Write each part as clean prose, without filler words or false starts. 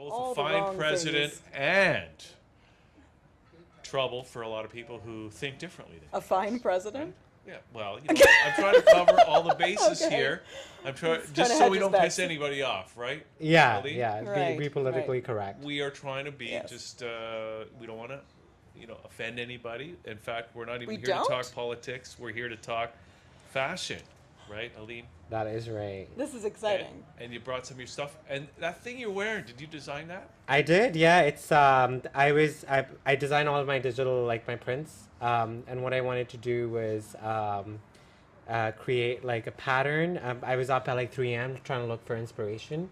both all a the fine wrong president things. and trouble for a lot of people who think differently than A you. fine president? Yeah, well, you know, I'm trying to cover all the bases Okay. here. I'm trying He's trying just to so hedge we his don't bets. piss anybody off, right? Yeah, Ali? yeah. Right, Be politically right. correct. We are trying to be Yes. just we don't want to, you know, offend anybody. In fact, we're not even We here to talk don't? politics. We're here to talk fashion, right, Aleem? That is right. This is exciting. And you brought some of your stuff. And that thing you're wearing, did you design that? I did, yeah. It's I design all of my digital, like my prints. And what I wanted to do was create like a pattern. I was up at like 3 a.m. trying to look for inspiration,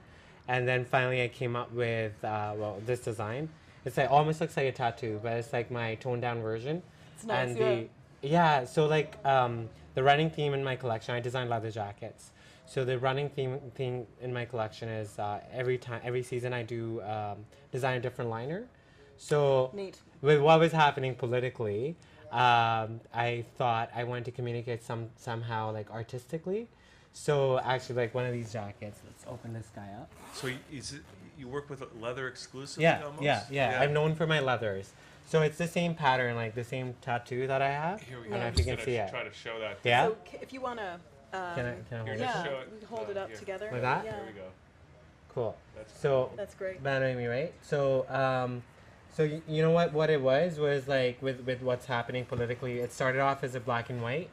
and then finally I came up with well, this design. It's like almost looks like a tattoo, but it's like my toned down version. It's nice, And yeah. yeah, so like the running theme in my collection, I designed leather jackets. So the running theme in my collection is every season I do design a different liner. So Neat. with what was happening politically, I thought I wanted to communicate somehow like artistically. So actually, like one of these jackets. Let's open this guy up. So you work with leather exclusively Yeah, almost? yeah. I'm known for my leathers. So it's the same pattern, like the same tattoo that I have. Here we I go. don't know I'm if you just can gonna see it. try to show that. Yeah. So if you want to, Can I Here, hold just it? yeah, show it. we can hold it up Here. together. Like that? Yeah, There we go. Cool. That's So that's great. Bano, EeMee, right? So so you know what it was like with what's happening politically. It started off as a black and white,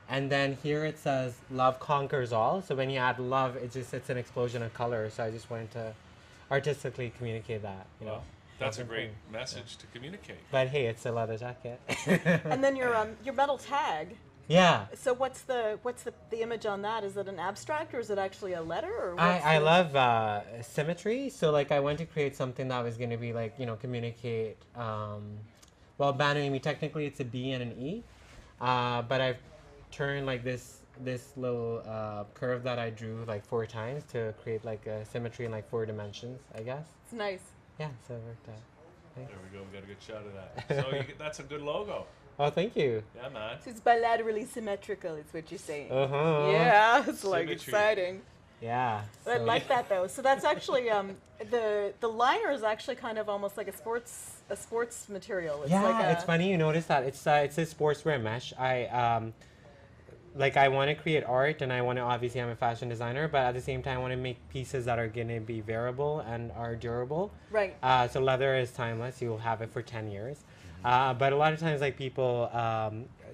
and then here it says love conquers all. So when you add love, it's an explosion of color. So I just wanted to artistically communicate that. You know. Well, that's a That's great important. message to communicate. But hey, it's a leather jacket. And then your metal tag. Yeah. So what's the image on that? Is it an abstract or is it actually a letter or what's I the- love symmetry, so like I wanted to create something that was going to be like, you know, communicate. Well, Bano, EeMee, technically it's a B and an E, but I've turned like this little curve that I drew like 4 times to create like a symmetry in like 4 dimensions, I guess. It's nice. Yeah, so it worked out. There we go. We got a good shot of that. So that's a good logo. Oh, thank you. Yeah, man. So it's bilaterally symmetrical, is what you're saying. Uh-huh. Yeah, it's like Symmetry. exciting. Yeah. I so- like that though. So that's actually the liner is actually kind of almost like a sports material. It's Yeah, like it's funny you notice that. It's a sportswear mesh. I want to create art, and I want to, obviously I'm a fashion designer, but at the same time I want to make pieces that are going to be wearable and are durable. Right. So leather is timeless. You'll have it for 10 years. But a lot of times, like people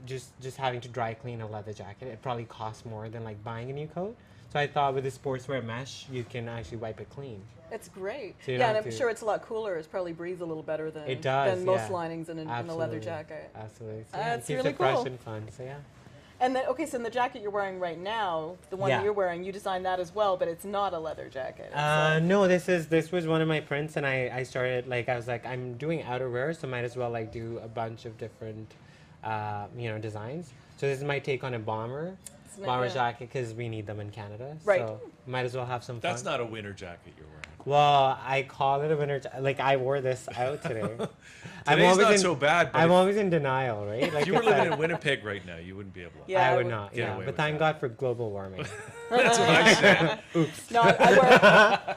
just having to dry clean a leather jacket, it probably costs more than like buying a new coat. So I thought with the sportswear mesh, you can actually wipe it clean. It's great. So you Yeah, don't and have I'm to- sure it's a lot cooler. It probably breathes a little better than It does, than most yeah. linings in a leather Absolutely. jacket. Absolutely. So, That's it keeps really it fresh cool. and fun. So yeah. And then okay, so in the jacket you're wearing right now, the one Yeah. that you're wearing, you designed that as well, but it's not a leather jacket. It's No, this was one of my prints, and I started like I was like I'm doing outerwear, so might as well like do a bunch of different, you know, designs. So this is my take on a bomber yeah. jacket because we need them in Canada. Right. So might as well have some fun. That's not a winter jacket you're wearing. Well, I call it a winter. Like I wore this out today. Today's not so bad, but I'm if- always in denial, right? Like If you were it's like- living in Winnipeg right now, you wouldn't be able to. Yeah, I I would would not. get Yeah, away but with thank that. God for global warming. That's what I said. No,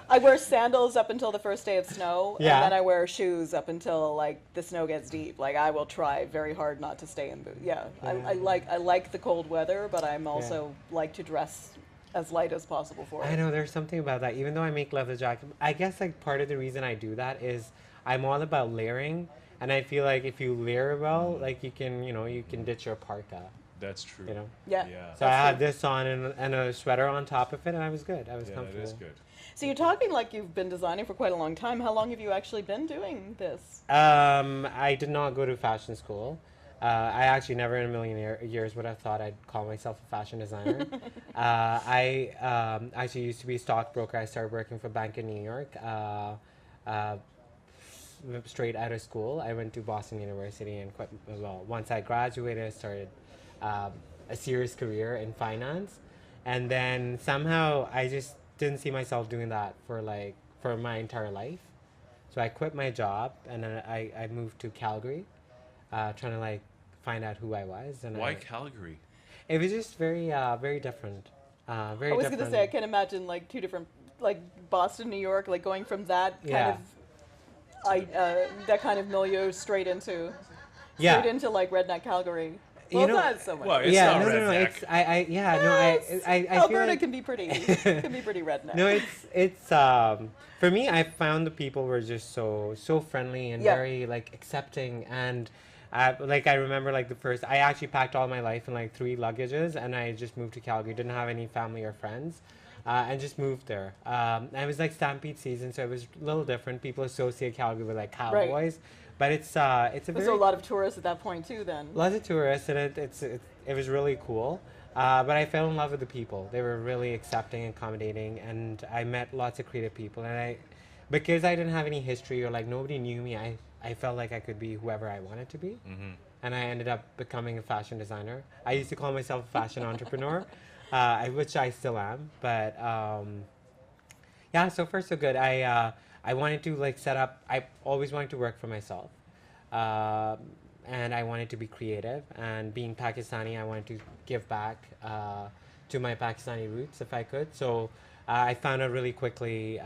I wear sandals up until the first day of snow, Yeah. and then I wear shoes up until like the snow gets deep. Like I will try very hard not to stay in boots. Yeah, I like the cold weather, but I'm also like to dress as light as possible for I it. know there's something about that. Even though I make leather jacket, I guess like part of the reason I do that is I'm all about layering, and I feel like if you layer well, like you can ditch your parka. That's true. You know. Yeah. So I That's had true. this on and a sweater on top of it, and I was good. I was Yeah, comfortable. it is good. So you're talking like you've been designing for quite a long time. How long have you actually been doing this? I did not go to fashion school. I actually never in a million years would have thought I'd call myself a fashion designer. I actually used to be a stockbroker. I started working for a bank in New York. Straight out of school, I went to Boston University and once I graduated, I started a serious career in finance. And then somehow I just didn't see myself doing that for my entire life. So I quit my job and then I moved to Calgary, trying to like find out who I was. And Why Calgary? it was just very different. Very I was different. going to say I can't imagine like two different like Boston, New York, like going from that kind Yeah. of that kind of milieu straight into Yeah. straight into like redneck Calgary. You Well, know- not so much. Well, it's Yeah, not no, no, no. redneck. It's I feel Alberta like can be pretty redneck. no, it's for me. I found the people were just so friendly and Yeah. very like accepting and. Like I remember like the first I actually packed all my life in like 3 luggages and I just moved to Calgary, didn't have any family or friends, and just moved there. And it was like Stampede season, so it was a little different. People associate Calgary with like cowboys, but it's a There's very a lot of tourists at that point too. Then lots of tourists and it was really cool. But I fell in love with the people. They were really accepting and accommodating, and I met lots of creative people. And because I didn't have any history or like nobody knew me, I felt like I could be whoever I wanted to be. Mm-hmm. And I ended up becoming a fashion designer. I used to call myself a fashion entrepreneur, which I still am. But yeah, so far so good. I wanted to like set up. I always wanted to work for myself, and I wanted to be creative. And being Pakistani, I wanted to give back to my Pakistani roots if I could. So I found out really quickly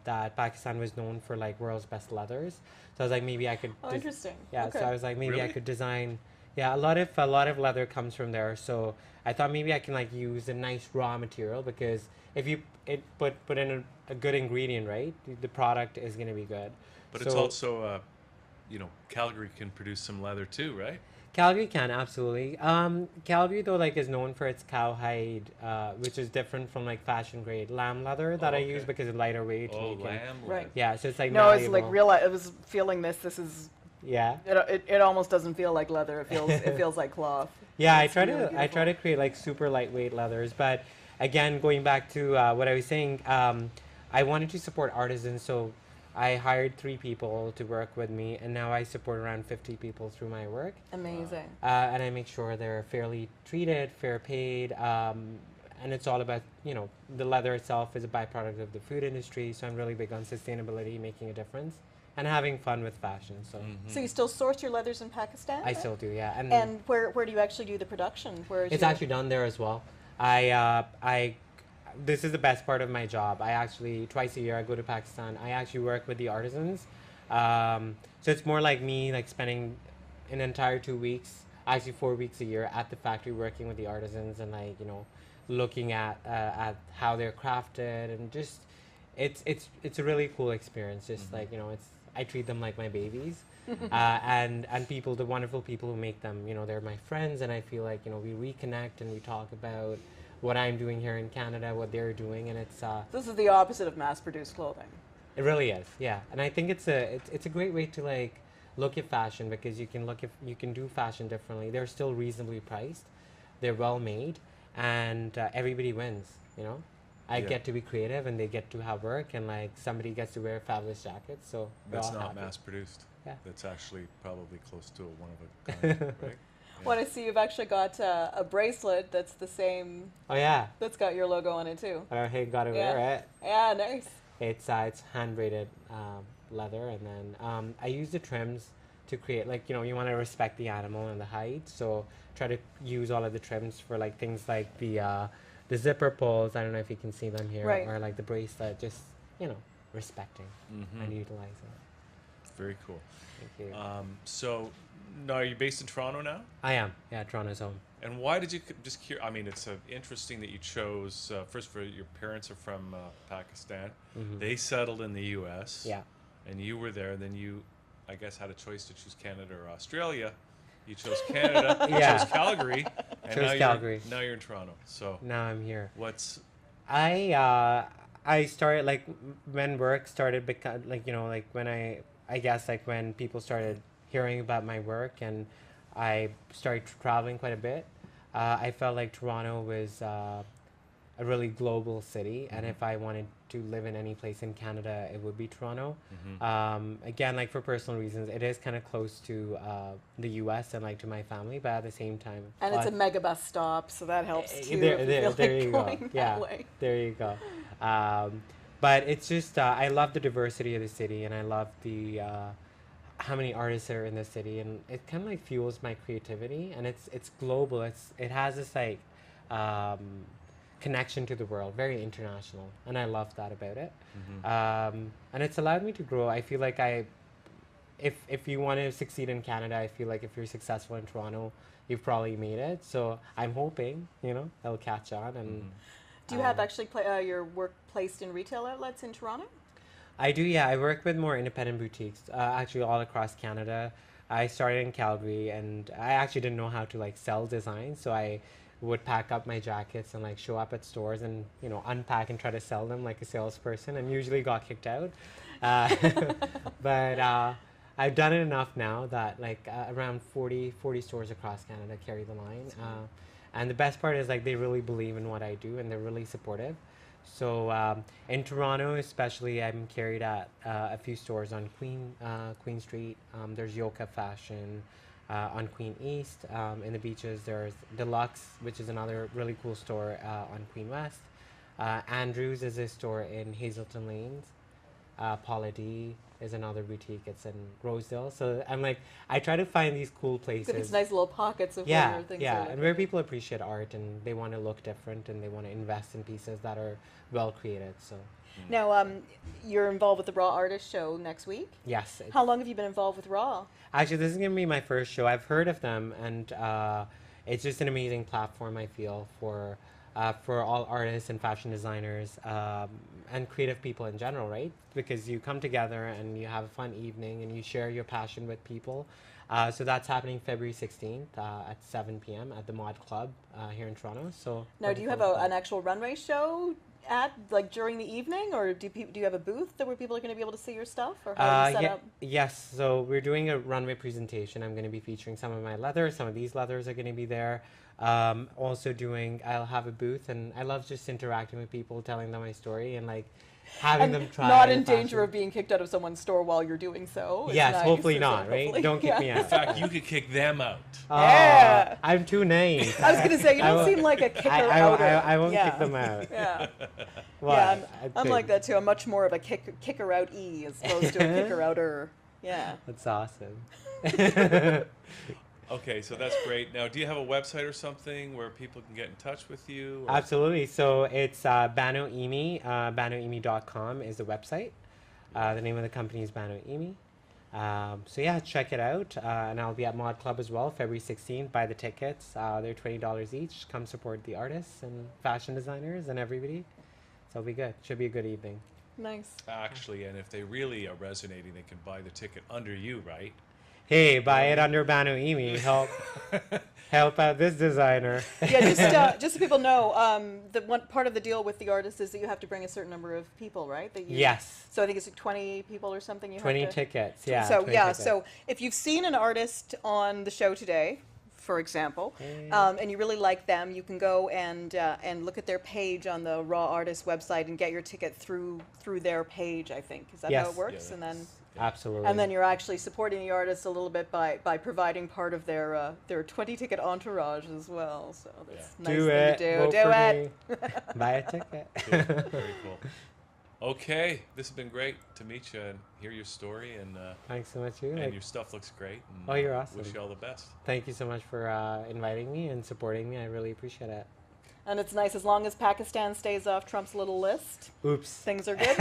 that Pakistan was known for like world's best leathers. So I was like, maybe I could. oh, interesting. Yeah, Okay. so I was like, maybe I Really? could design. Yeah, a lot of leather comes from there. So I thought maybe I can like use a nice raw material because if you put in a good ingredient, right, the product is gonna be good. But it's So also, Calgary can produce some leather too, right? Calgary can absolutely. Calgary though like is known for its cowhide, which is different from like fashion grade lamb leather that I use Okay. because it's lighter weight. and Oh, you can- lamb. Right. Yeah, so it's like No, it's like malleable. real. I was feeling this. This is. Yeah. It almost doesn't feel like leather. It feels like cloth. Yeah, It's really I try to create like super lightweight leathers, but again, going back to what I was saying, I wanted to support artisans, so I hired 3 people to work with me, and now I support around 50 people through my work, Amazing. and I make sure they're fairly treated, fair paid, and it's all about the leather itself is a byproduct of the food industry, so I'm really big on sustainability, making a difference, and having fun with fashion. So Mm-hmm. So you still source your leathers in Pakistan? I still do, yeah, And where do you actually do the production? Where is it's your- actually done there as well. This is the best part of my job. I actually twice a year I go to Pakistan. I actually work with the artisans, so it's more like me like spending an entire 2 weeks, actually 4 weeks a year at the factory working with the artisans and like looking at how they're crafted and just it's a really cool experience. Just like it's I treat them like my babies. And people, the wonderful people who make them, they're my friends, and I feel like we reconnect and we talk about what I'm doing here in Canada, what they're doing, and This is the opposite of mass-produced clothing. it really is, yeah. And I think it's a great way to like look at fashion because you can do fashion differently. They're still reasonably priced, they're well made, and everybody wins. I Yeah. get to be creative, and they get to have work, and like somebody gets to wear fabulous jackets. So we're That's all not happy. mass produced. Yeah. That's actually probably close to a one of a kind, right? Well, I see you've actually got a bracelet that's the same, Oh yeah. that's got your logo on it too. Hey, gotta Yeah. wear it. Yeah, nice. It's hand braided leather, and then I use the trims to create like you want to respect the animal and the height, so try to use all of the trims for like things like the zipper pulls. I don't know if you can see them here, Right. or like the bracelet, just respecting Mm-hmm. and utilizing. Very cool. Thank you. So, now are you based in Toronto now? I am, yeah, Toronto's home. And why did you just curious? I mean, it's interesting that you chose first. For your parents are from Pakistan. Mhm. They settled in the U.S. Yeah. And you were there. Then you, I guess, had a choice to choose Canada or Australia. You chose Canada. You Yeah. chose Calgary. And Chose now Calgary. Now you're in Toronto. So Now I'm here. what's I started like when work started because like like when I guess like when people started hearing about my work and I started traveling quite a bit. I felt like Toronto was a really global city, and if I wanted to live in any place in Canada, it would be Toronto. Again, like for personal reasons, it is kind of close to the U.S. and like to my family, but at the same time, And it's a megabus stop, so that helps too. there, if you there, feel there like you go. going that Yeah, way. there you go. But it's just I love the diversity of the city, and I love the how many artists are in the city, and it kind of like fuels my creativity, and it's global. It has this like connection to the world, very international, and I love that about it. And it's allowed me to grow. I feel like if you want to succeed in Canada, I feel like if you're successful in Toronto, you've probably made it. So I'm hoping, it'll catch on. And Do you have actually your work placed in retail outlets in Toronto? I do, yeah. I work with more independent boutiques, actually all across Canada. I started in Calgary, and I actually didn't know how to like sell design, so I would pack up my jackets and like show up at stores and unpack and try to sell them like a salesperson, and usually got kicked out. Uh, but I've done it enough now that like around 40 stores across Canada carry the line. And the best part is like they really believe in what I do and they're really supportive. So in Toronto, especially, I'm carried at a few stores on Queen Street. There's Yoka Fashion on Queen East. In the beaches, there's Deluxe, which is another really cool store on Queen West. Andrews is a store in Hazelton Lanes. Paula D is another boutique. It's in Rosedale. So I'm like, I try to find these cool places. These nice little pockets of yeah, where things yeah, are. and where people appreciate art and they want to look different and they want to invest in pieces that are well created. So Now, you're involved with the Raw Artist Show next week. yes, How long have you been involved with Raw? actually, this is gonna be my first show. I've heard of them, and it's just an amazing platform. I feel for all artists and fashion designers and creative people in general, right? Because you come together and you have a fun evening and you share your passion with people. So that's happening February 16th at 7 p.m. at the Mod Club here in Toronto. So Now, do you have an actual runway show during the evening, or do you have a booth where people are going to be able to see your stuff, or how do you set up? Yes, so we're doing a runway presentation. I'm going to be featuring some of my leathers. Some of these leathers are going to be there. I'll have a booth, and I love just interacting with people, telling them my story, and like having them try. Not in danger of being kicked out of someone's store while you're doing so. It's Yes, nice. hopefully not, right? Hopefully. Don't kick me In out. fact, you could kick them out. Yeah. I'm too nice. I was going to say, you I don't will- seem like a kicker I outer. won't Yeah. kick them out. Yeah, Well, yeah, I'm okay. like that too. I'm much more of a kicker out E as opposed to a kicker outer. Yeah. That's awesome. Okay, so that's great. Now, do you have a website or something where people can get in touch with you? Or? Absolutely. So it's Bano EeMee. BanoEeMee.com is the website. The name of the company is Bano EeMee. So yeah, check it out. And I'll be at Mod Club as well, February 16th. Buy the tickets. They're $20 each. Come support the artists and fashion designers and everybody. So it'll be good. Should be a good evening. Nice. Actually, and if they really are resonating, they can buy the ticket under you, right? Hey, buy it under Bano EeMee. Help out this designer. Yeah, just so people know, the one part of the deal with the artist is that you have to bring a certain number of people, right? Yes. So I think it's like 20 people or something. You 20 have to, tickets. Yeah. So 20 yeah, tickets. so if you've seen an artist on the show today, for example, and you really like them, you can go and look at their page on the Raw Artist website and get your ticket through their page. I think is that how Yes. it works, Yeah, and then. Absolutely. And then you're actually supporting the artist a little bit by providing part of their 20-ticket entourage as well. So that's Yeah. nice do thing it. to do. Vote Do for it. me. Buy a ticket. Cool. Very cool. Okay, this has been great to meet you and hear your story, and Thanks so much, you. and Like, your stuff looks great. And, Oh, you're awesome. Wish you all the best. thank you so much for inviting me and supporting me. I really appreciate it. And it's nice as long as Pakistan stays off Trump's little list, Oops. things are good.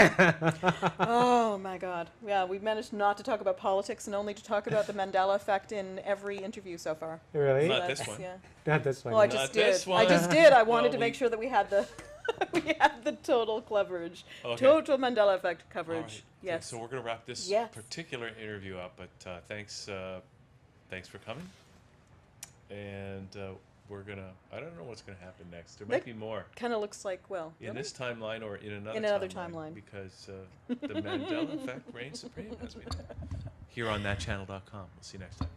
Oh my God. Yeah, we've managed not to talk about politics and only to talk about the Mandela effect in every interview so far. Really? Not That's- this one. Yeah. Not this one. Well, I Not just this did. one. I just did. I wanted Well, to make sure that we had the we had the total coverage, Okay. total Mandela effect All coverage. right. Yes. So we're going to wrap this Yes. particular interview up, but thanks for coming. And we're going to, I don't know what's going to happen next. There might be more Kind of looks like in this timeline or in another, In another timeline. because the Mandela effect reigns supreme, as we know. Here on thatchannel.com. We'll see you next time.